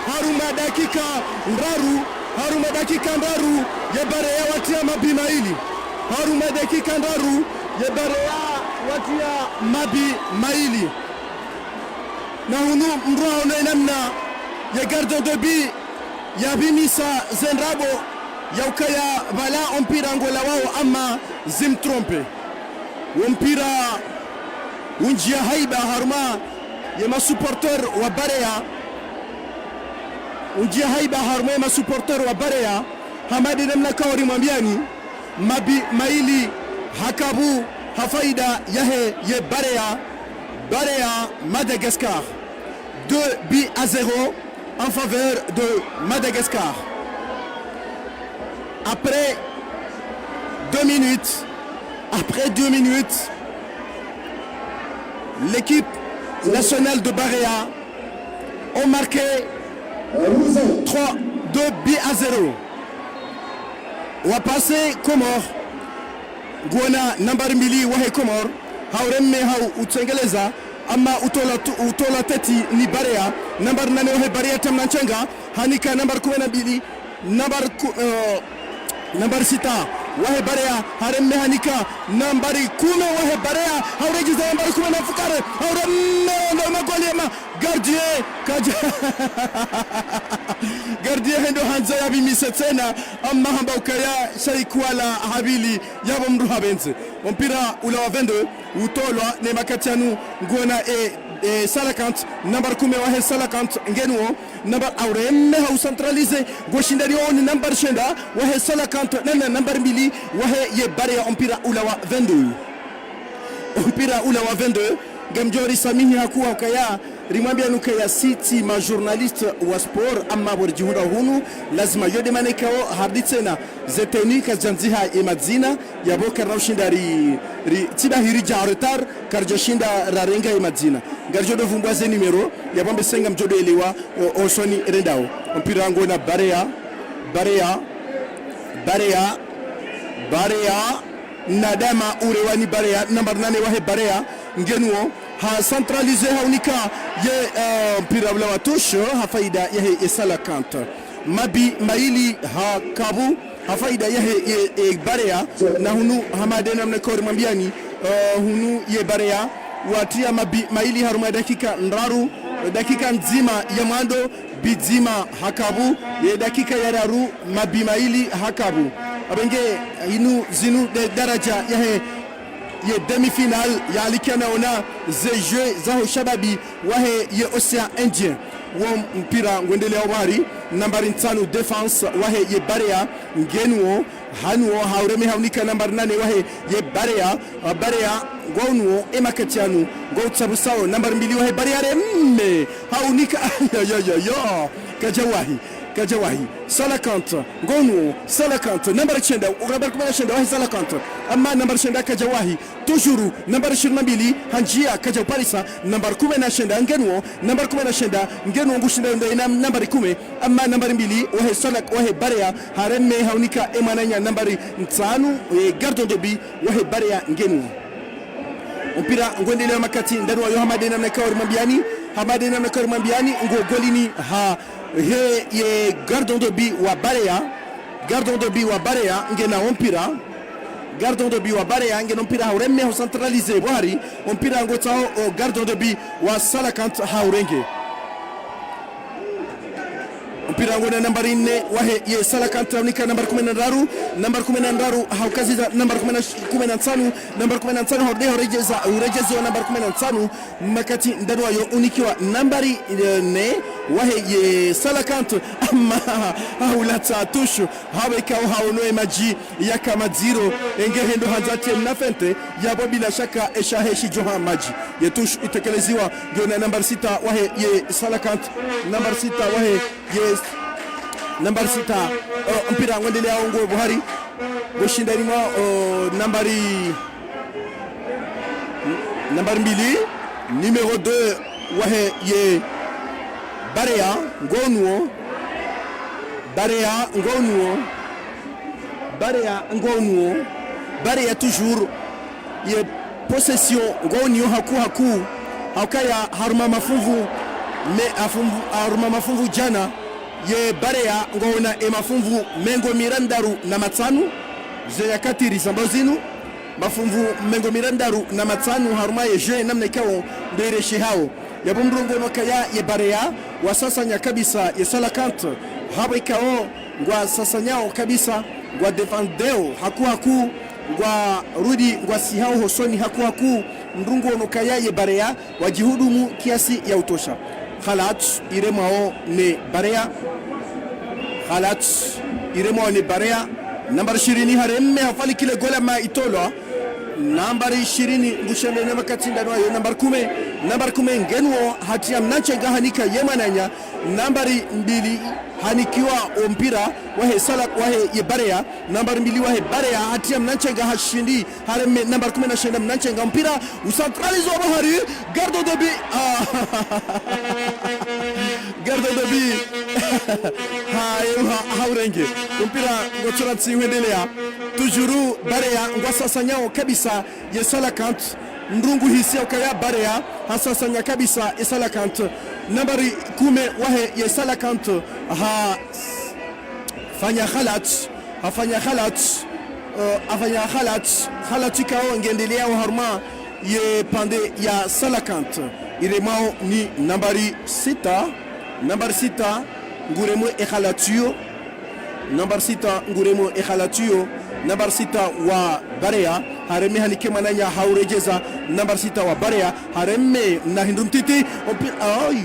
haruma dakika ndaru ya Barea watia mabi maili haruma dakika ndaru ya Barea watia mabi maili na hunu mroa ono namna ya gardien de but ya Bimisa Zenrabo ya ukaya bala mpira ngola wao ama zimtrompe mpira unjia haiba haruma ya masupporter wa Barea unjia haiba haruma ya masupporter wa Barea hamadi namna kawari mwambiani mabi maili hakabu hafaida yahe ye Barea Madagascar 2-0 en faveur de Madagascar. Après 2 minutes, l'équipe nationale de Barea ont marqué 2-0. On va passer Comore. Gwana number mbili wahe Comore. Hauremme hau utsengeleza ama utola teti ni Barea. Number 8 wahe Barea tamnanchenga. Hanika number 12 number 6 wahe Barea haremme hanika number 10 wahe Barea haurejiza number 10 na fukare hauremme ndo magoli ama gardien kaja gardien hendo hanza ya Bimisa tena amma hamba ukaya shaikwala habili yabo mru habenze mpira ula wa 22 utolwa ne makatianu ngona Salakant number 10 wahe Salakant ngenuo number auremme hau centralize goshindari on number shenda wahe Salakant nana number 2 wahe ye Barea mpira ula wa 22 gamjori samini hakuwa ukaya rimwambia nuka ya city ma journaliste wa sport amma borjihunda hunu lazima yode manekao harditsena zeteni kajanziha emadzina yabo karnaushinda ri tiba hirija retard karjoshinda rarenga emadzina garjodo vumbwaze numero yabombe senga mjodo elewa osoni rendao mpira wangu na Barea nadama urewani Barea number 8 wahe Barea ngenuo ha centralisé haunika ye mpira ula watusho hafaida yahe Salakant mabi maili ha kabu hafaida yahe Barea na hunu hamade namna kori mwambiani hunu ye Barea watia mabi maili haruma dakika nzima ya mwando bidima hakabu ye dakika ya raru mabi maili hakabu abenge inu zinu de daraja yahe ye demi-finale ya alikana ona ze jeu za shababi wahe ye Océan Indien wo mpira ngwendele wari number 5 defense wahe ye Barea ngenuo hanuo haureme haunika number 8 wahe ye Barea gonu emakatianu go tsabusao number 2 wahe Barea remme haunika yo kajawahi Salakant gonu Salakant number 10 ugrabar kuma shenda wahi Salakant amma number 10 kajawahi toujours number 22 hanjia kajaparisa number 10 shenda ngenuo number 10 shenda ngenuo ngushinda ndo number 10 amma number 2 wahe Barea haremme haunika emananya number 5 gardien de but wahe Barea ngenuo mpira ngwendele makati ndani wa Yohamadena mnakawari mambiani ngo golini ha ye gardien de but wa Barea ngena mpira gardien de but wa Barea ngena mpira hauremme ho centraliser bwari mpira ngotao gardien de but wa Salakant haurenge mpira ngona number 4 wahe ye Salakant unika number 13 haukaziza number 15 number 15 horde urejeza number 15 makati ndani wayo unikiwa number 4 wahe ye Salakant amma haulata tushu haweka haunoe maji ya kama zero engehendo hanzati nafente yabo bila shaka eshaheshi joha maji yetush itekeleziwa gona number 6 wahe ye Salakant number 6 wahe yes number 6 mpira ngwendelea ngo Buhari goshindani mwa number 2 numero 2 wahe ye Barea ngonuo Barea toujours ye possession ngonio haku haukaya haruma mafuvu me aruma mafumvu jana ye Barea ngona mafumvu mengo mirandaru na matanu ze yakatiri sambozinu mafumvu mengo mirandaru na matanu haruma ye je namne kao ndere shihao ya bumrungo nokaya ye Barea wasasanya kabisa ye Salakant haba ikao ngwa sasanyao kabisa ngwa defendeo haku ngwa rudi ngwa sihao hosoni haku ndungo nokaya ye Barea wajihudumu kiasi ya utosha. Khalat iremao ne Barea Khalat iremao ne Barea nambari 20 haremme hafali kile gola ma itolwa nambari 20 ngushende ne makatinda no nambari 10 ngenwo hatia mnachenga hanika yemananya nambari 2 hanikiwa ompira wahe Salak wahe ye Barea nambari 2 wahe Barea hatia mnachenga hashindi haremme nambari 10 mnachenga mpira usantralizo bahari gardo de bi gardo de bi haurenge mpira ngochoratsi wendelea tujuru Barea ngwasasanyao kabisa ye Salakant ndungu hisia ukaya Barea hasasanya kabisa ye Salakant nambari 10 wahe ye Salakant fanya Khalat ikao ngendelea harma ye pande ya Salakant iremao ni nambari 6 nguremo e Khalatio nambari 6 nguremo e Khalatio nambari 6 wa Barea hareme hanike mananya haurejeza nambari 6 wa Barea hareme na hindumtiti ay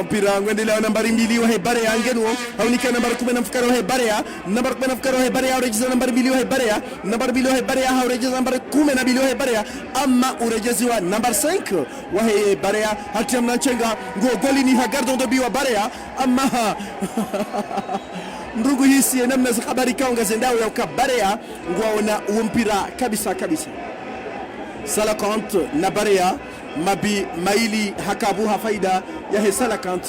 mpira ngwendelea nambari 2 wa Barea ngenwo haunika nambari 10 mfukaro wa Barea nambari 10 mfukaro wa Barea urejeza nambari 2 wa Barea nambari 2 wa Barea haurejeza nambari 12 wa Barea ama urejeziwa nambari 5 wa Barea hatia mnachenga ngogoli ni hagardo dobi wa Barea ama ndugu hisi namna za habari kaunga zendao ya Barea ngwaona umpira kabisa Salakant na Barea mabi maili hakabu hafaida ya Salakant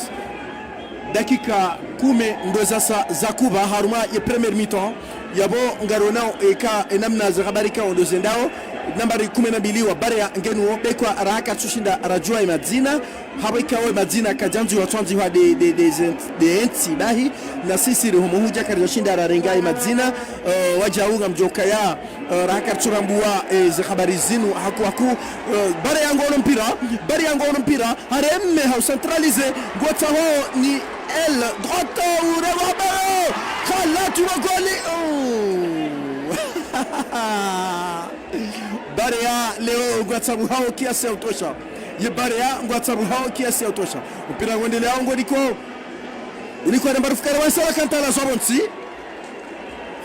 dakika 10 ndo sasa za kuba haruma ya premier mi-temps yabo ngaronao eka namna za habari kaunga zendao nambari 12 wa Barea ngenu bekwa araka tushinda rajua imadzina haba ikawe madzina kajanzi wa twanzi wa de enti bahi na sisi roho huja karishinda rarenga imadzina wajaunga mjoka ya raka turambua za habari zinu haku Barea ngono mpira haremme ha centraliser gotaho ni el droite ou rebaba Khalat wa goli Barea leo ngwatsabu hao kiasi ya utosha ye Barea ngwatsabu hao kiasi ya utosha mpira uendelea uliko nambari fukara wa Salakant la Zabonsi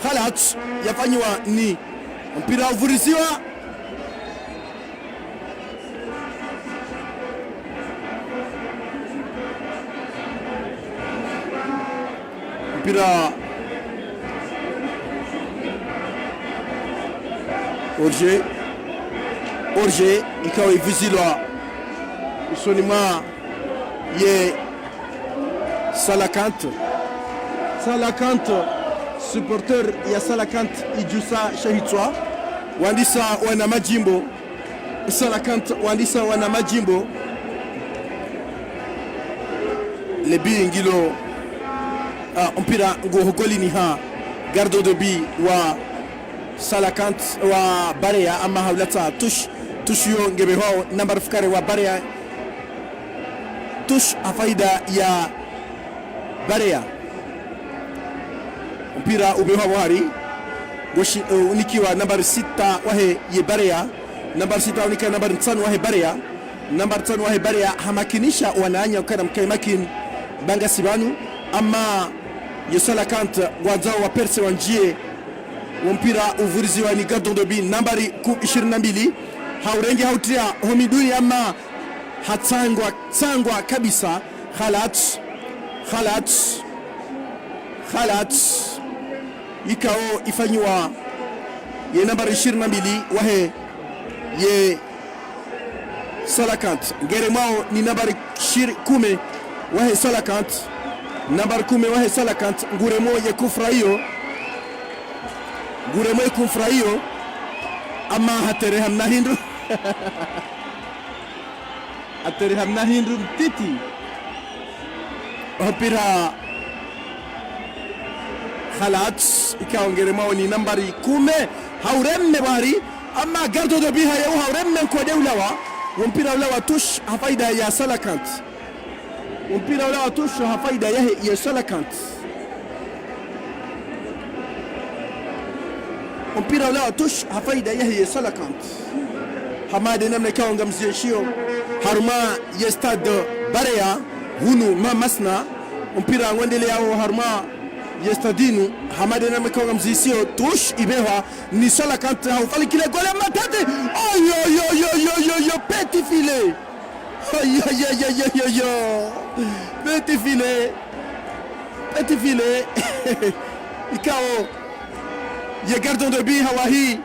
Khalat yafanywa ni mpira uvurisiwa mpira Orje ikawa ivizilwa usoni mwa ye Salakant supporter ya Salakant ijusa shahitwa wandisa wana majimbo Salakant wandisa wana majimbo lebi ngilo mpira ngohokoli ni ha gardo de bi wa Salakant wa Barea ama haulata tush yo ngebe ho nambari fukare wa Barea tush afaida ya Barea mpira ubeho wari goshi unikiwa nambari 6 wahe ye Barea nambari 6 unika nambari 5 wahe Barea nambari 5 wahe Barea hamakinisha wanaanya ukana mkaimakin banga sibanu ama ye Salakant wazao wa perse wanjie mpira uvuriziwa ni gardo de bi nambari 22 haurenge hautia homiduni ama hatsangwa kabisa Khalat ikao ifanywa ye nambari 22 wahe ye Salakant ngeremao ni nambari 10 wahe Salakant nambari 10 wahe Salakant nguremo ye kufrahiyo ama hatere hamna hindu aterihamna hindu mtiti mpira khalat ikaongere maoni nambari 10 hauremme bari amma gardo de biha yau hauremme ko dawlawa mpira ulawa tush hafaida ya Salakant mpira ulawa tush hafaida ya Salakant mpira ulawa tush hafaida ya Salakant hamade namne kaonga mzeshio harma ya stade Barea hunu ma masna mpira ngondele yao harma yestadinu hamade namne kaonga mzeshio tush ibewa ni Salakant haufali kile gole matete yo petit filet petit filet ikao ya gardon de but hawahi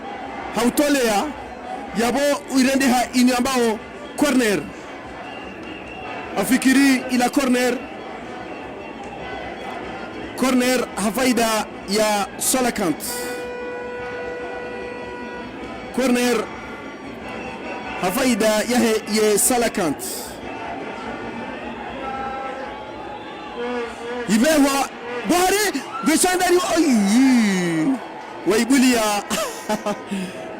hautolea yabo uirende ha ini ambao corner afikiri ila corner hafaida ya Salakant corner hafaida ya Salakant imewa bari geshandari waibulia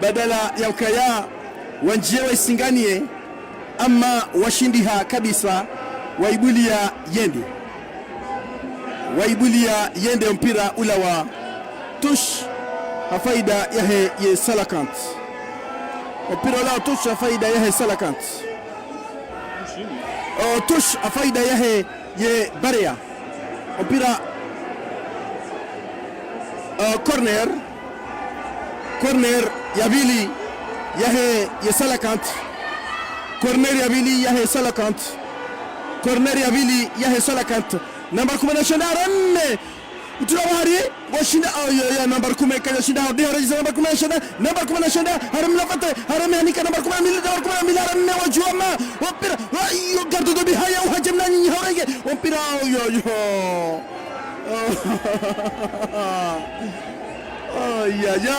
badala ya ukaya wanjewe singanie ama washindiha kabisa waibulia yende mpira ulawa tush hafaida ya Salakant mpira ulawa tush hafaida ya Salakant tush hafaida ya Barea mpira corner ya Bili ya Salakant corner ya Bili ya Salakant corner ya Bili ya Salakant namba 10 remme utrawari washinda ya namba 10 kaya shinda hadi harajiza namba 10 haram lafate haram yanika namba 10 remme wajuama wapira yo gardo do bihaya uhajamna nyinyi horege wapira ya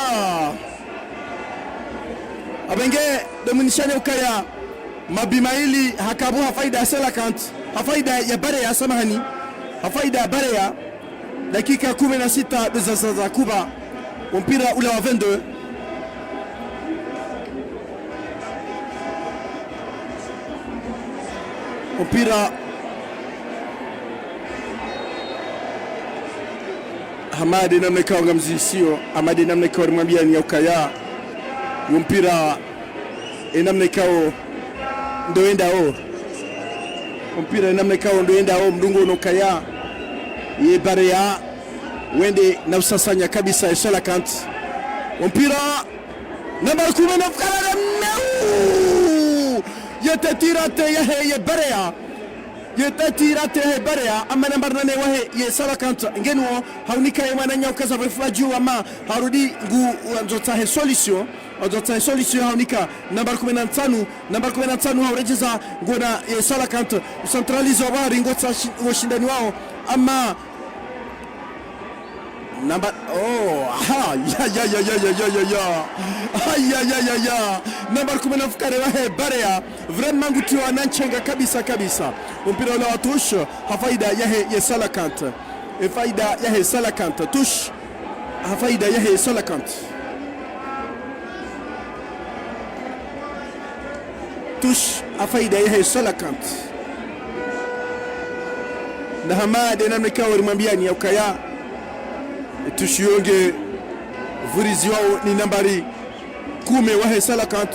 abenge dominishane ukaya mabimaili hakabu hafaida Salakant hafaida ya Barea samahani hafaida Barea dakika 16 za Kuba mpira ule wa 22 mpira hamade namne kaonga mzisio amade namne kao mwambia ni ukaya mpira namne kao ndoenda mpira namne kao ndoenda mdungo unokaya ye Barea wende na usasanya kabisa ya Salakant mpira namba 10 na fukara yatatirate ya Barea yatatirate ya Barea ama namba 8 wahe ya Salakant ngenwo haunika yemana nyaukaza reflaju ama harudi ngu nzota solution odota solution haunika namba 15 haurejeza ngona ya Salakant centralize wabari ngota washindani wao ama namba namba 10 fukare wahe Barea vraiment ngutiwa nanchenga kabisa mpira ule wa tush hafaida ya Salakant faida ya Salakant tush hafaida ya Salakant tush hafaida ya Salakant na hamade namne kawari mwambiani ya ukaya tushionge vurizi wao ni nambari 10 wahe Salakant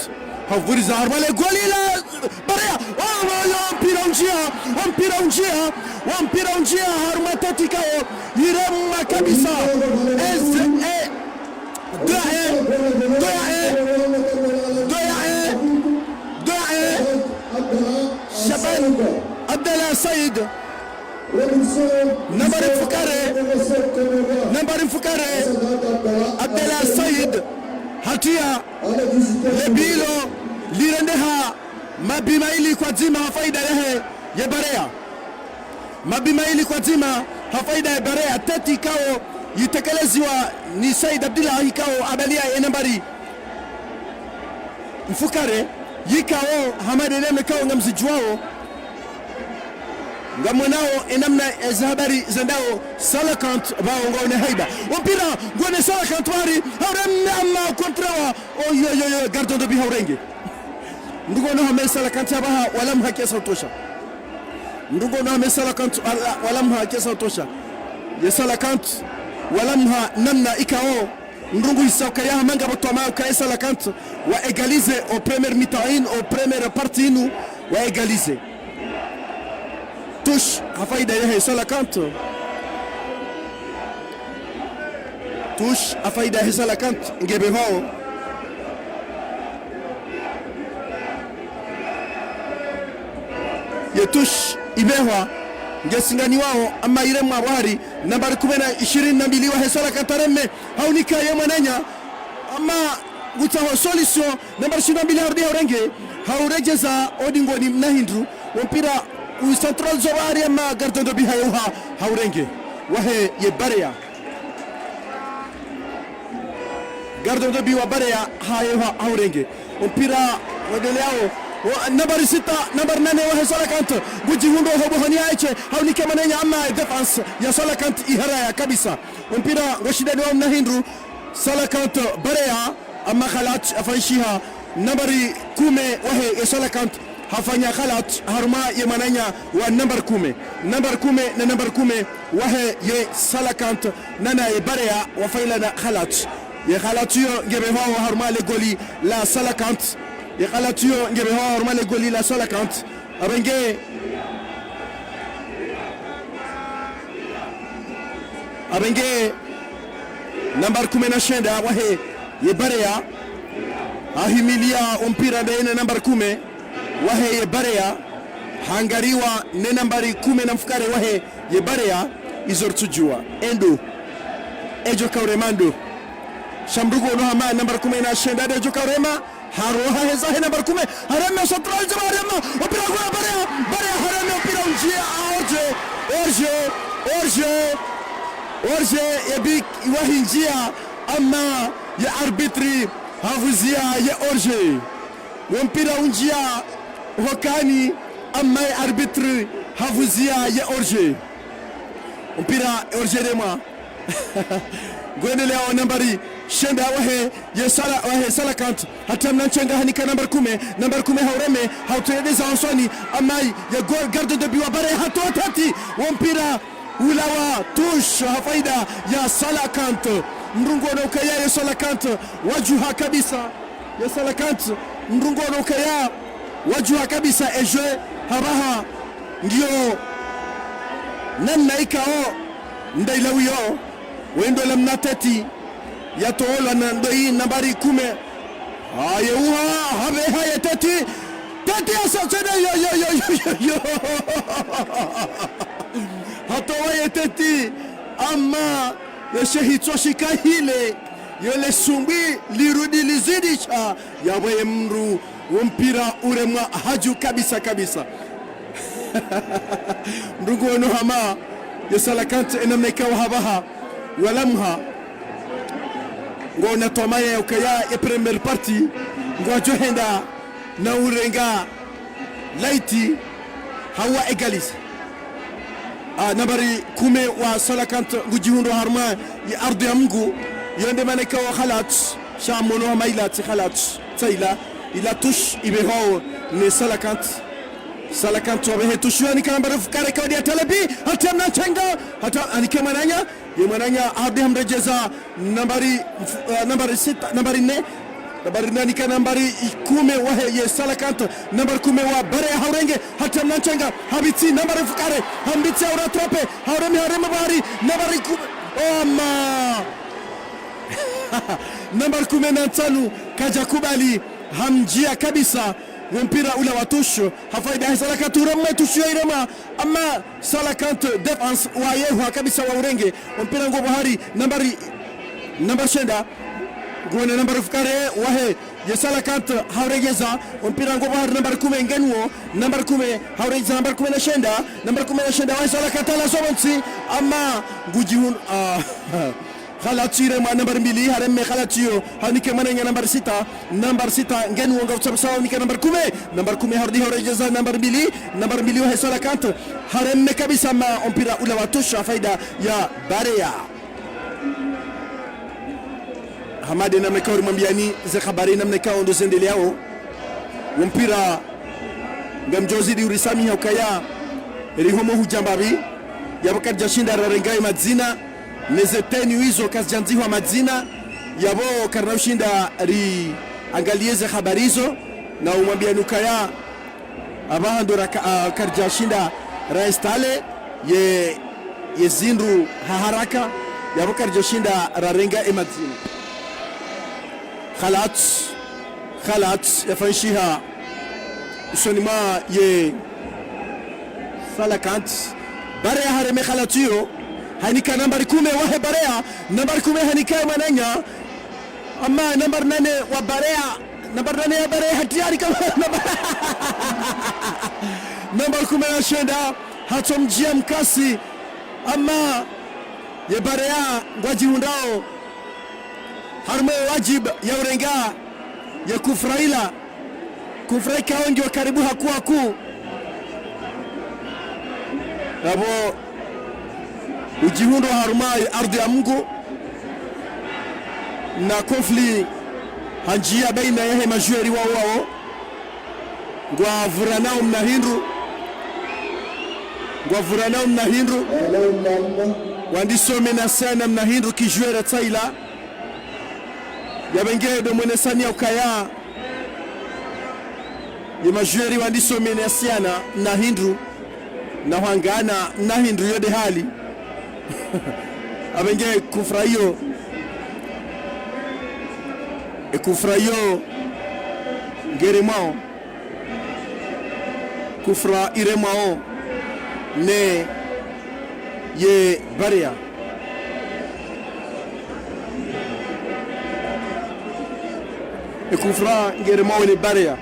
havuriza harbale golila Barea mpira unjia harmatati kao yirema kabisa Shaban Abdallah Said nambari fukare Abdallah Said hatia lebilo lirendeha mabimaili kwa zima hafaida ya Barea mabimaili kwa zima hafaida ya Barea tati kao yitekelezwa ni Said Abdallah kao abalia ya nambari mfukare yikao hamade neme kao ngamzijwao ngamwanao enamna habari zandao Salakant bao ngone haiba mpira ngone Salakant wari hauremna kontrawa oyo gardon de bi haurenge ndugo no hame Salakant baha wala mhaki sautosha ndugo no hame Salakant wala mhaki sautosha ya Salakant wala mha namna ikao ndungu isauka ya manga botoma ka Salakant wa égaliser au premier mi-temps au première partie nous wa égaliser touche afaida ya Salakant touche afaida ya Salakant ngebe hao ye touche ibewa ngesingani wao ama ile mwabari nambari 22 wa Salakant reme haunika ye mwananya ama gutaho solution nambari 22 hardi haurenge haurejeza odingoni mnahindru mpira central zawari ama gardon de bihayo haurenge wahe ye Barea gardon de biwa Barea haurenge mpira wadeleao nambari 6 nambari 8 wa Salakant gujihundo hobo hani aiche haunika manenya ama defense ya Salakant iharaya kabisa mpira washidani wa mnahindru Salakant Barea ama khalat afaishiha nambari 10 wahe ya Salakant hafanya khalat harma ye mananya wa number 10 na number 10 wahe ye Salakant nana ye Barea wafaila na khalat ye khalat yo ngebe ho harma le goli la Salakant ye khalat yo ngebe ho harma le goli la Salakant abenge number 10 wahe ye Barea ahimilia mpira baina number 10 wahe ye Barea hangariwa ne nambari 10 na mfukare wahe ye Barea izortujua endo ejo kauremando shamrugo no hama nambari 10 na shenda ejo kaurema haroha heza he nambari 10 harame central jamarema opira kwa Barea harame opira unjia orje yebik wahinjia ama ya arbitri havuzia ya orje mpira unjia wakani ama ya arbitri havuzia ya orje mpira orje rema gwendelea nambari shenda wahe Salakant hatamna nchenga hanika nambari 10 haureme hautuedeza answani ama ya garde de biwa Barea hatuatati mpira ulawa touche hafaida ya Salakant mrungo na ukaya ya Salakant wajuha kabisa ya Salakant mrungo na ukaya wajuha kabisa eje habaha ndio namna ikao ndailawiyo wendo la mnateti ya tola na ndoi nambari 10 ayeuha habe haya teti asachana yo hatowaye teti ama yeshehitoshika hile yole sumbi lirudi lizidisha yawe mru mpira uremwa haju kabisa mrungu wano hama ya Salakant enamneka wahabaha walamha ngona tomaye ya ukaya ya premier party ngwa johenda na urenga laiti hawa egalisi nambari 10 wa Salakant ngujihundo harma ya ardu ya Mungu yonde maneka wa khalat shamono wa mailati khalat taila ila tush ibeho ne Salakant wabehe tushuani kambara fukare kawadi ya talabi hatamna chenga hata anikemananya yemananya ardu hamrejeza nambari 6 nambari 4 nambari nani ka nambari 10 wahe ye Salakant nambari 10 wa Barea haurenge hatamna chenga habiti nambari fukare hambiti aura trope hareme bari nambari 10 oma nambari 15 kaja kubali hamjia kabisa mpira ula watusho hafaida ya Salakant urama tusho irema ama Salakant defense wayehu kabisa wa urenge mpira ngo bahari nambari shenda ngone nambari fukare wahe ya Salakant hauregeza mpira ngo bahari nambari 10 ngenwo nambari 10 hauregeza nambari 10 nambari 10 wa Salakant la somonsi ama ngujihun Khalatire mwa nambari 2 haremme khalatio hanike manenya nambari 6 ngenu wanga utsabsawa nika nambari 10 hardi horejeza nambari 2 wa Hesala Kant haremme kabisa ma mpira ule watosha faida ya Barea. Hamadi namna kauri mwambiani ze habari namna kao ndo zendele yao mpira ngamjozi di urisami haukaya rihomo hujambabi yabakar jashinda rarengai madzina nezeteni hizo kazianziwa madzina yabo karnaushinda ri angalieze habari hizo na umwambia nukaya abahando karjashinda raistale ye zinru haharaka yabo karjashinda rarenga madzina khalat yafanshiha sonima ye Salakant Barea hareme khalatio hanika nambari 10 wahe Barea nambari 10 hanika mananya ama nambari 8 wa Barea nambari 8 ya Barea hatiari kama nambari 10 shenda hatomjia mkasi ama ye Barea ngwaji hundao harme wajib ya urenga ya kufraila kufraika wengi wa karibu hakuwa abo ujihundo harumai ardhi ya Mungu na konfli hanjia baina yahe majueri wao ngwa vuranao mnahindu wandisome na sana mnahindu kijuera taila yabengeye do mwene sani ukaya ye majueri wandisome na sana mnahindu na wangana mnahindu yode hali abenge kufrayo ngeremao kufra iremao ne ye Barea kufra ngeremao ne Barea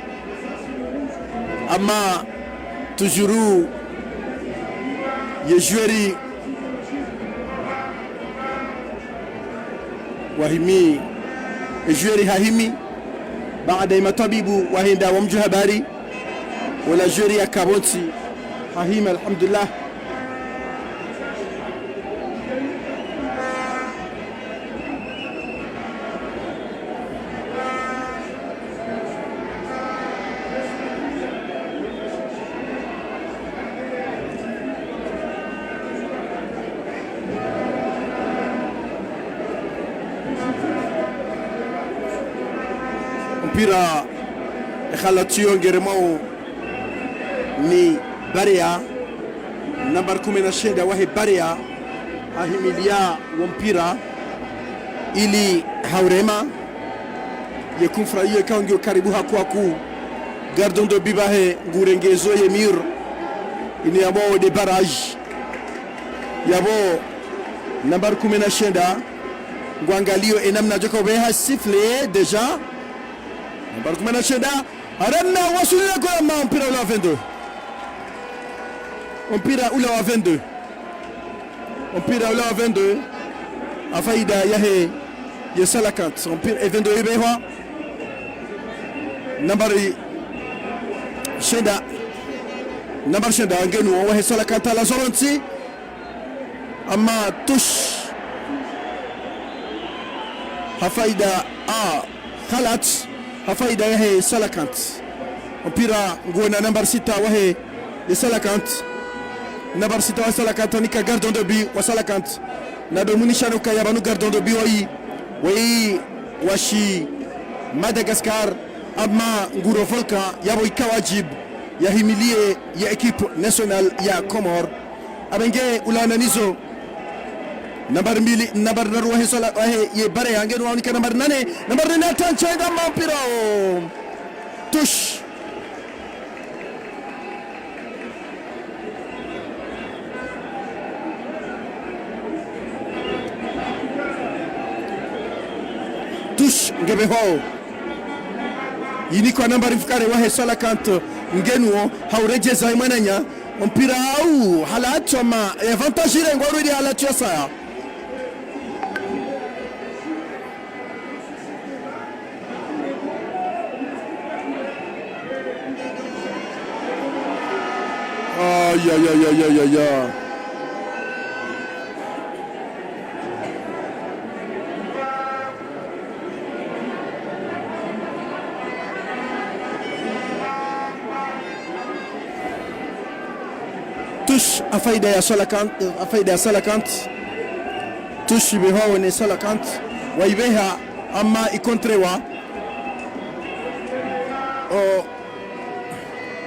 ama toujours ye jueri wahimi jueri hahimi baada ya matabibu wahenda wamju habari wala jueri ya kaboti hahima alhamdulillah mpira khalatio ngeremao ni Barea nambari 10 wahe Barea ahimilia wa mpira ili haurema yekumfurahie kaongio karibu hakuaku gardon de bibahe ngurengezo yemir ini abo de barrage yabo nambari 10 ngwangalio enamna joko beha siffler déjà nambari 10 arena wasulila kwa mpira ula 22 mpira ula wa 22 mpira ula wa 22 afaida yahe ya Salakant mpira 22 ibewa nambari shenda ngenu wa Salakant la zoronti ama tush hafaida khalat hafaida yahe Salakant mpira ngona nambari 6 wahe ya Salakant nambari 6 wa Salakant nika gardon de but wa Salakant na domunisha no kaya banu gardon de but wai washi Madagascar ama nguro volka yabo ikawajib ya himilie ya equipe nationale ya Comor abenge ulananizo nambari 2 nambari 4 wahe ye Barea ngenu wanika nambari 8 tanchenga mpira tush ngebeho yini kwa nambari mfukare wahe Salakant ngenu haurejeza imananya mpira au halatu ama avantage ile ngwarudi halatu ya saya ya ya ya ya ya ya. Touche a faida ya Salakant, touche beho ne Salakant waibeha ama ikontrewa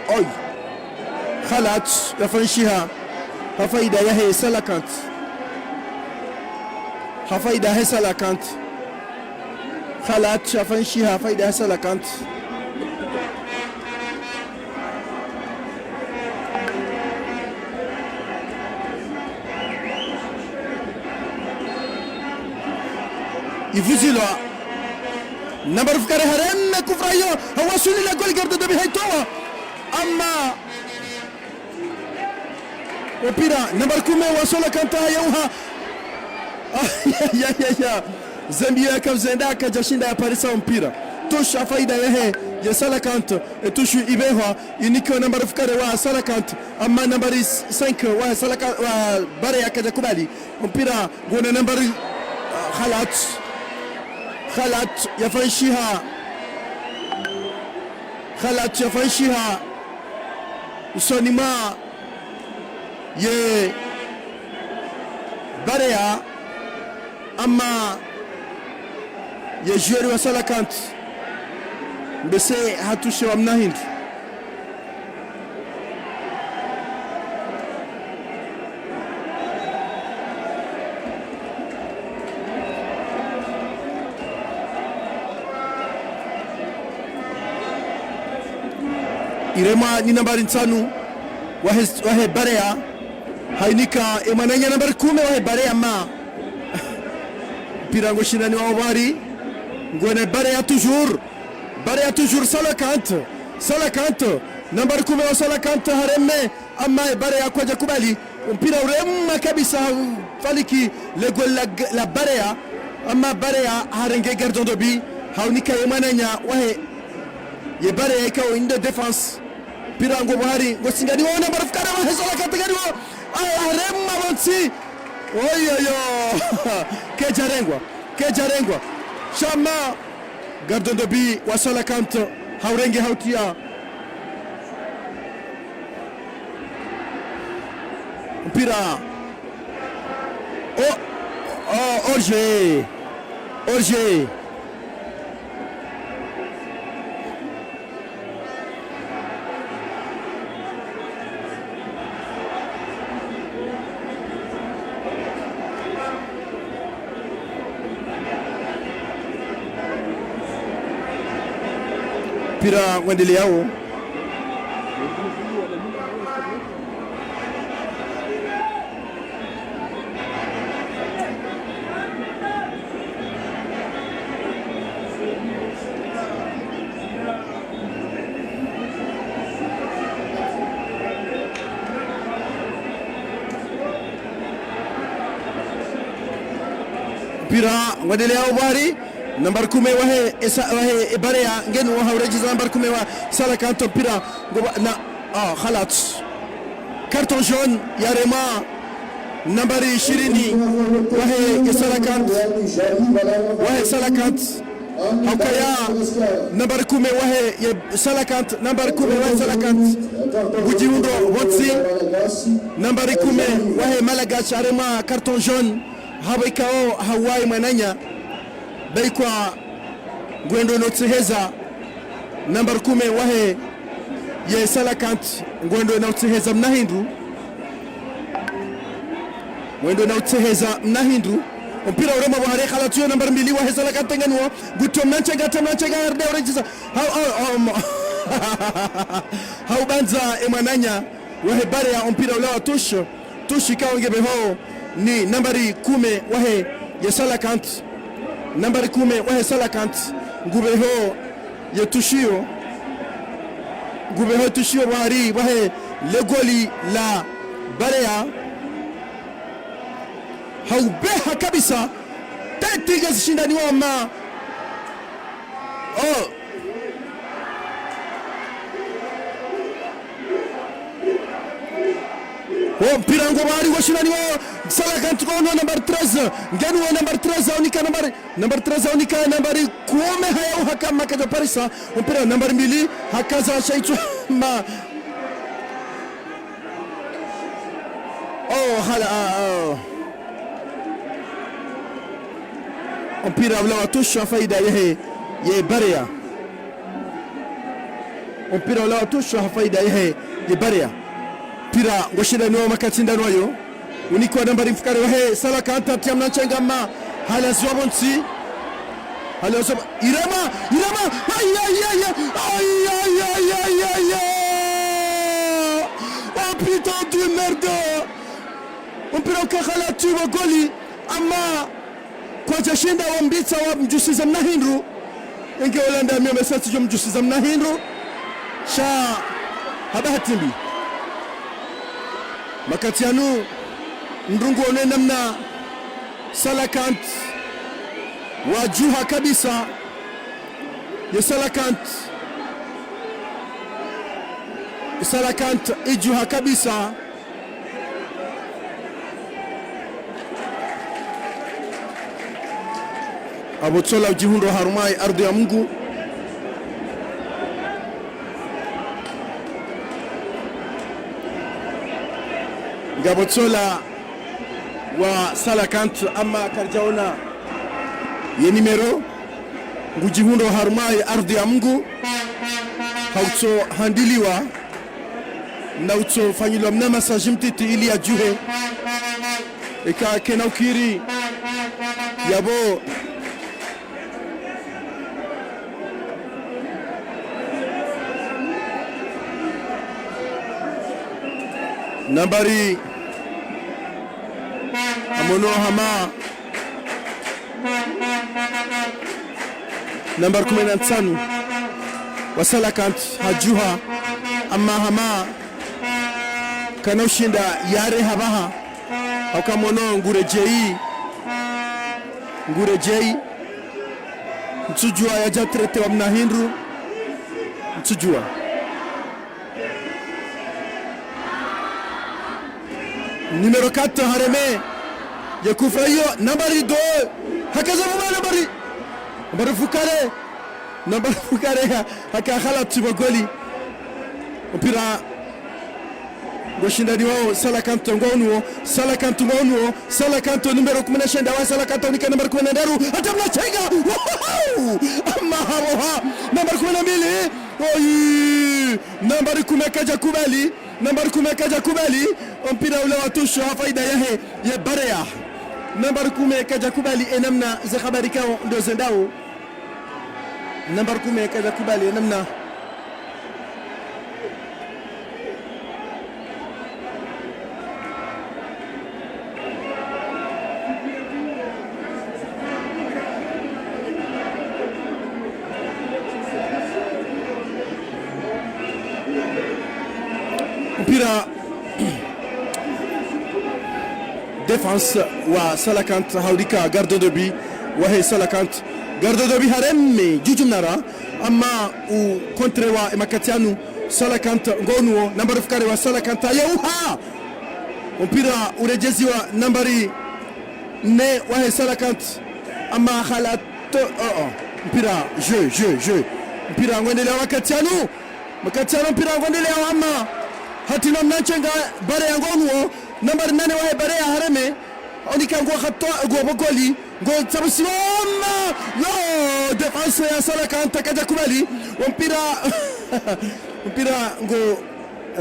oy khalat yafanshiha hafaida ya Salakant, hafaida ya Salakant khalat yafanshiha hafaida ya Salakant. يفوزي له نمبر فكري هرم كفرايو هو سوني لجول قرد دبي هيتوا اما وبيرا نمبر كومي وصل كانتا يوها يا زامبيا كفزندا كجاشيندا باريس امبيرا توش فايدا يا سالكانت توش ايبيها ينيكو نمبر فكري وا سالكانت اما نمبر 5 وا سالكانت باريا كجاكوبالي امبيرا غون نمبر خلاص خلت يفنشيها سونيما يه باريا اما يجوري وسالكانت بس هاتوشي ومناهند irema ni nambari nsanu wahe barea hainika emananya nambari 10 wahe barea ma pirango shinani wa wari ngone barea toujours Salakant nambari 10 wa Salakant hareme ama barea kwaja kubali mpira urema kabisa faliki le gol la barea ama barea harenge gardon dobi haunika emananya wahe ye barea ikaw inde defense pirango buhari ngosingani wona barafukara wa Salakant gani wo arema bonsi oyoyo kejarengwa chama gardon dobi wa Salakant haurenge hautia mpira Orge mpira wendeleao mpira wendeleao bari نمبر 10 وهي باريا ngeni wa hawrejiza نمبر 10 wa Salakant mpira na خلاص كارتون جون يا ريما نمبر 20 وهي Salakant هكايا نمبر 10 وهي Salakant نمبر 10 وهي Salakant Bujimundo Wotsi نمبر 10 وهي Malaga Charema كارتون جون habikao hawai mananya baikwa gwendo notseheza number 10 wahe ye Salakant gwendo notseheza mnahindu gwendo notseheza mnahindu mpira urema buhari khalatiyo number 2 wahe Salakant nganwo gutomnanche arde orejiza how banza emananya wahe bare ya mpira ulawa tushi kaonge beho ni nambari 10 wahe ye Salakant nambari 10 wahe Salakant ngubeho ye tushio wari wahe legoli la barea haubeha kabisa tatiga zishindani wama mpira ngo bari washirani wao Salakant kono number 13 ngenu number 13 unika number 13 unika number 10 haya hakama kaja parisa mpira number 2 hakaza shaitu ma hala mpira wala watusha faida ye Barea mpira wala watusha faida ye Barea mpira ngoshira niwo makatinda noyo unikwa nambari mfikare wahe Salakant atiamna chengama hala zwabonsi hala zwab irama oh putain de merde mpira ukakhala tuwa goli ama kwa jashinda wa mbitsa wa mjusiza mnahindu inge Holanda mia mesati jo mjusiza mnahindu sha habahatimbi makatianu ndungu one namna Salakant wajuha kabisa ya Salakant ijuha kabisa Abotsola ujihundo harumai ardhi ya Mungu Gabotsola wa Salakant ama karjaona ye nimero ngujihundo harumai ardhi ya Mungu hautso handiliwa na utso fanyilwa mnama sajimtiti ili ajuhe eka kena ukiri yabo nambari amono hama nambar 15 wa Salakant hajuha amma hama kana ushinda yare habaha akamono ngure jei mtsujua ya jatrete wa mnahindu mtsujua numero 4 hareme ya kufrayo nambari 2 hakaza mama nambari fukare hakakhala tiba goli mpira goshindani wao Salakant Salakant numero 19 wa Salakant ni numero 12 atamna chenga amma haroha numero 12 oyi nambari kumekaja kubali mpira ule watusha faida yahe ya Barea nambari kumekaja kubali enamna za habari kao ndo zendao nambari kumekaja kubali enamna mpira défense wa Salakant haudika garde de but wa Salakant garde de but haremme jujumnara amma u contre wa makatianu Salakant ngonuo nambari fukare wa Salakant yauha mpira urejezi wa nambari 4 wa Salakant amma khalat mpira jeu mpira ngwendelea makatianu mpira ngwendelea amma hatina mnachenga Barea ngonuo nambari 8 wa Barea hareme onika ngo khatwa go bogoli ngo tsabusioma yo defense ya Salakant kaja kubali mpira ngo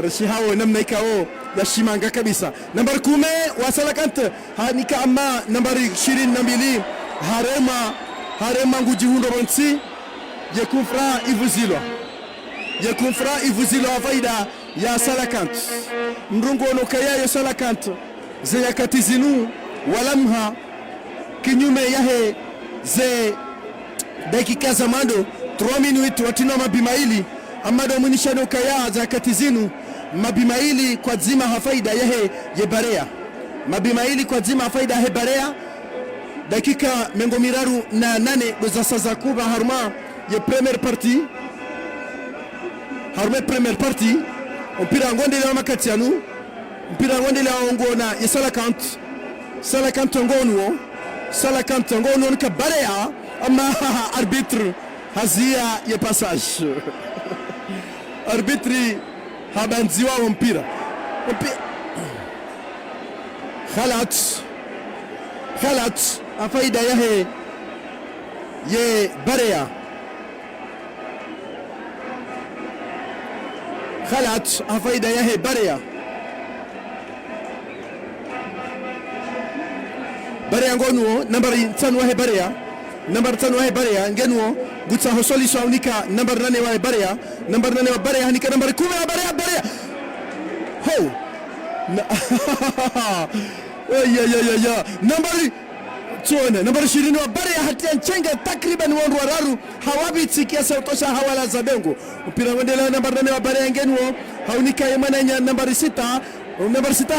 rashihao namna ikao ya shimanga kabisa nambari 10 wa Salakant hanika amma nambari 22 harema ngujihundo bonsi yekufra ivuzilo faida ya Salakant mrungo nokaya ya Salakant ze yakatizinu walamha kinyume yahe ze dakika za mando 3 minutes watina mabimaili amado munishano kaya za yakatizinu mabimaili kwa zima hafaida yahe ye Barea mabimaili kwa zima faida yahe Barea dakika mengo miraru na 8 za saza kuba harma ye première partie mpira ngondele wa makatianu mpira ngondele ngona ya Salakant ngonuo Salakant ngonuo nika Barea ama arbitre hazia ya passage arbitre habanziwa mpira Khalat afaida yahe ye Barea Khalat afaida yahe Barea ngonuo nambari 5 wahe Barea nambari 5 wahe Barea ngenuo gutsa hosoli saunika nambari 8 wahe Barea nambari 8 wa Barea hanika nambari 10 wa Barea ho ya nambari tuone nambari 20 wa Barea hatia nchenga takriban wandu wararu hawabiti kiasa utosha hawala za bengo mpira wendela nambari 8 wa Barea ngenuo haunika yemananya nambari 6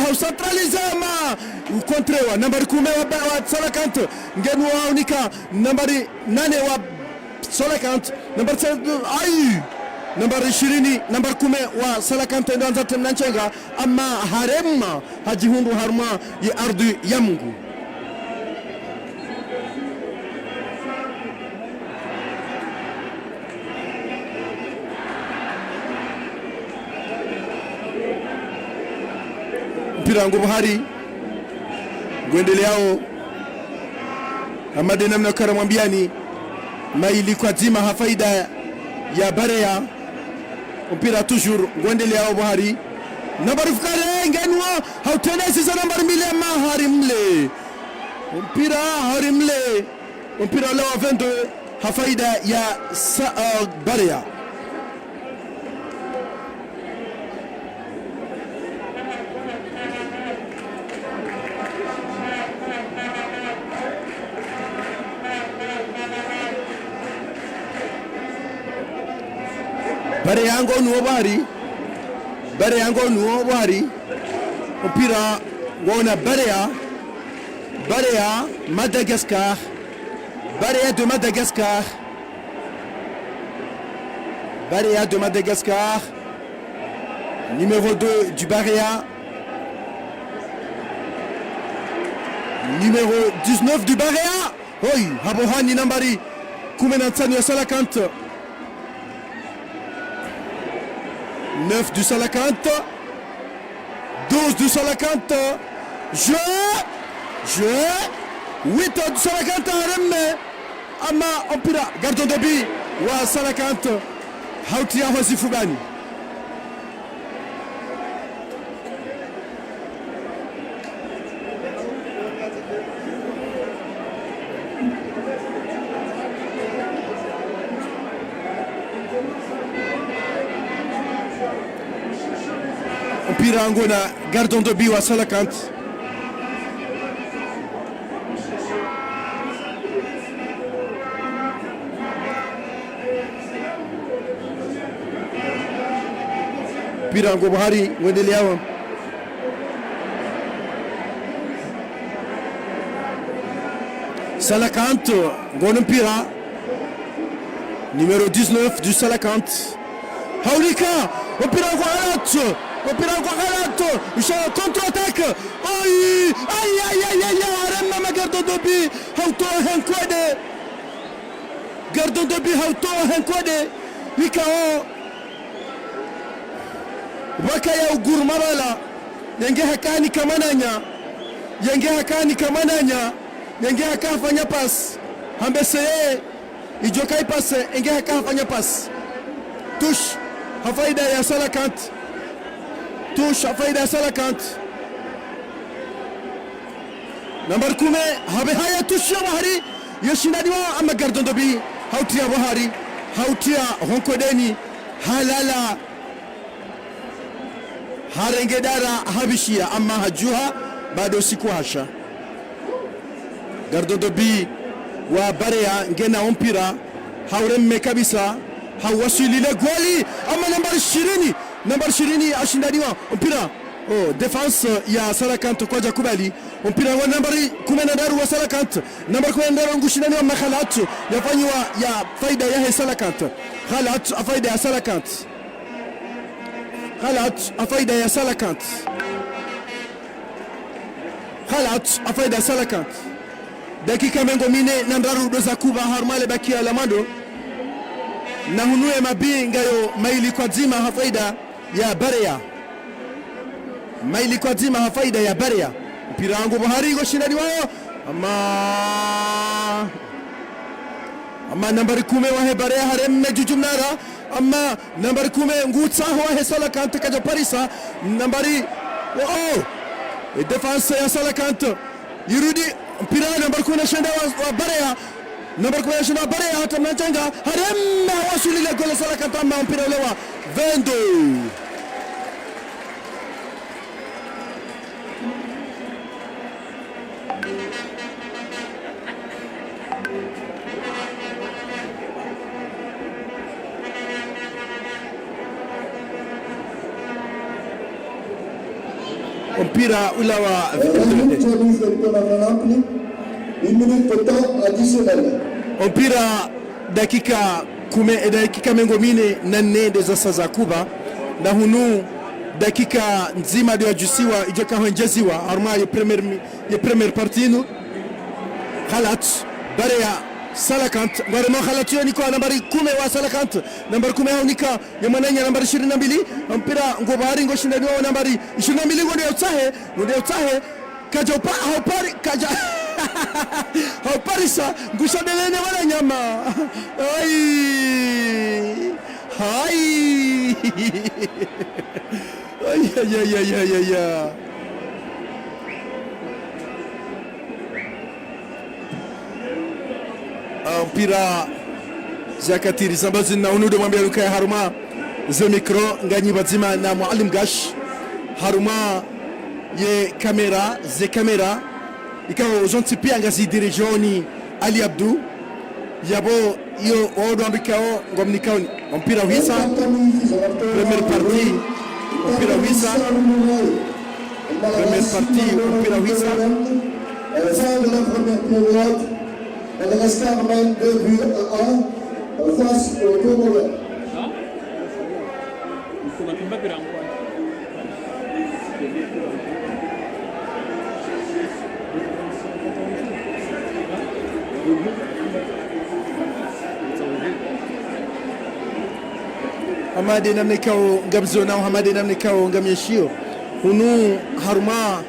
hau centralizama kontrewa nambari 10 wa Salakant ngenuo haunika nambari 8 wa Salakant nambari 7 ai nambari 20 nambari 10 wa Salakant ndo anza mnanchenga ama harema hajihundu harma ya ardhi ya Mungu mpira nguvu hari gwendeleao amade namna karamwambiani maili kwa zima hafaida ya Barea mpira toujours gwendeleao buhari nambari fukare ngenwa hautenesi za nambari 2 ama harimle mpira harimle mpira leo 22 hafaida ya Barea Barea ngonuo bari mpira ngona Barea Madagascar Barea de Madagascar numéro 2 du Barea numéro 19 du Barea oi habohani nambari 15 ya Salakant 9 du Salakant 12 du Salakant jeu 8 du Salakant aremme ama mpira gardon de but wa Salakant hautia wasifu gani mpira ngona gardon de but wa Salakant mpira ngo buhari wendeleao Salakant ngona mpira numéro 19 du Salakant haulika mpira ngo Khalat ishara contre-attaque aïe arema gardon de but hauto henkode wikao wakaya ugur marala yenge hakani kamananya yenge hakafanya pass hambeseye ijokai pass yenge hakafanya pass touche hafaida ya Salakant nambari 10 habe haya touche ya Bahari yashindaniwa ama gardon de but hautia Bahari hautia honkodeni halala harengedara habishia ama hajuha bado sikuhasha gardon de but wa Barea ngena mpira hauremme kabisa hawasili ile goli ama nambari 20 ashindaniwa mpira defense ya Salakant kwa kubali mpira wa nambari 13 wa Salakant nambari 13 ngushindaniwa Khalat yafanywa ya faida ya Salakant Khalat afaida ya Salakant halat afaida Salakant dakika mengo mine nandaru doza kuba harmale bakia lamando na hunue mabinga yo maili kwa zima hafaida ya Barea maili kwa zima hafaida ya Barea mpira wangu Buhari go shindani wao ama nambari 10 wa Barea haremme jujumnara ama nambari 10 ngutsa wa Salakant kaja Parisa nambari defense ya Salakant yirudi mpira nambari 10 shenda wa Barea nambari 10 shenda wa Barea hata mnachanga haremme wasuli ile goli Salakant ama mpira ule wa Vendo mpira ula wa mpira dakika mengo mine na nne za saa Kuba na hunu dakika nzima ndio ajusiwa ijaka honjeziwa arma ya premier partinu halat Barea Salakant ngwarema halat yo niko nambari 10 wa Salakant nambari 10 haunika ya mwananya nambari 22 mpira ngo Buhari ngo shindani wao nambari 22 ngo ndio utahe kaja haupari kaja Parisa ngusadelene wala nyama hai ya mpira zakatiri zambazi na unudo mwambia Lukaya Haruma ze mikro nganyi bazima na Muallim Gash Haruma ye kamera ikawa zonti pia ngazi dirigoni Ali Abdou yabo yo odambikao ngomnikaoni mpira wisa premier partie mpira wisa premier partie mpira wisa Madagascar mène 2 buts à 1 face au Congolais. Hamade namnikao ngabzona Hamade namnikao ngamyeshio hunu Haruma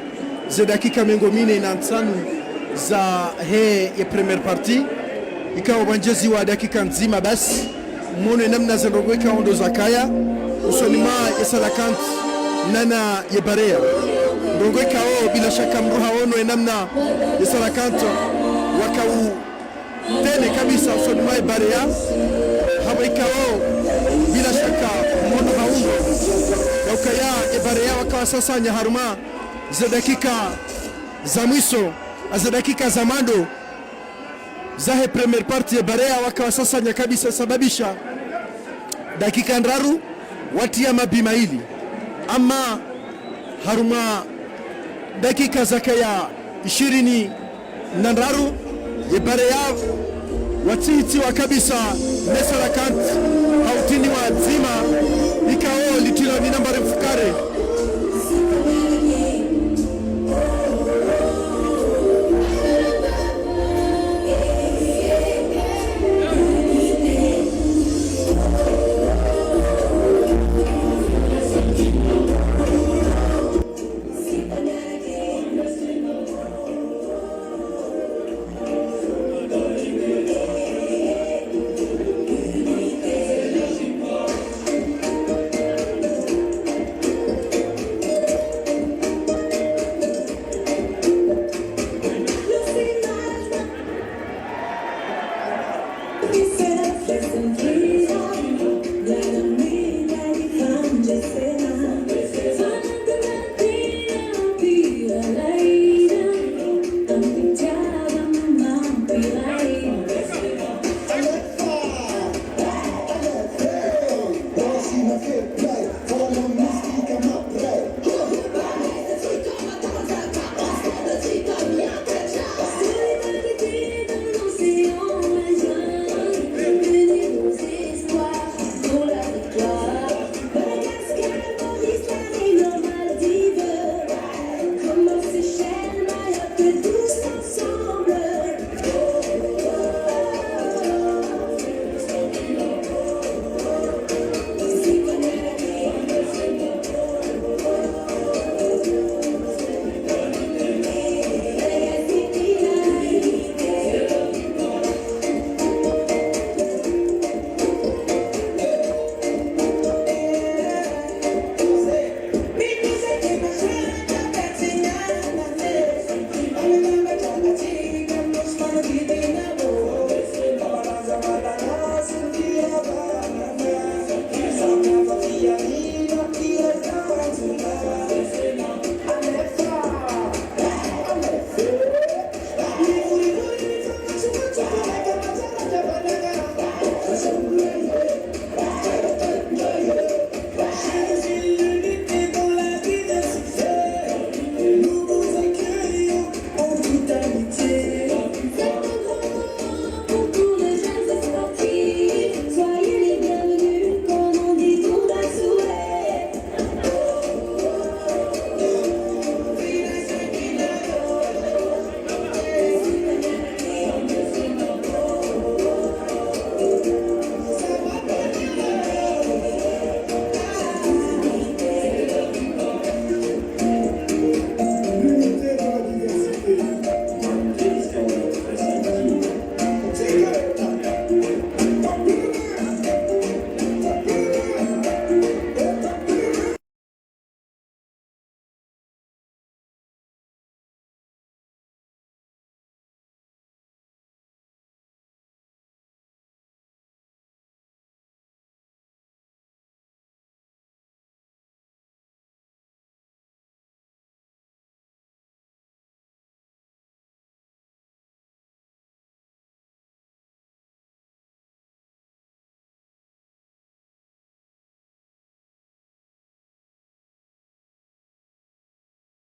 za dakika mengo mine na nsanu za he ya premier partie ikawa banjezi wa dakika nzima basi muone namna za ndogweka ondo za kaya usonima ya Salakant nana ya Barea ndogweka bila shaka mruha ono namna ya Salakant wakau tele kabisa usonima ya Barea hawa ikawa bila shaka mwono haungo ya ukaya ya Barea wakawa sasa nya Haruma za dakika za mwisho za dakika za mando za he premier partie Barea wakawa sasa nya kabisa sababisha dakika ndaru watia mabima hili ama Haruma dakika zakaya 20 na ndaru ya Barea watiti wa kabisa Salakant hautini wa zima ikawa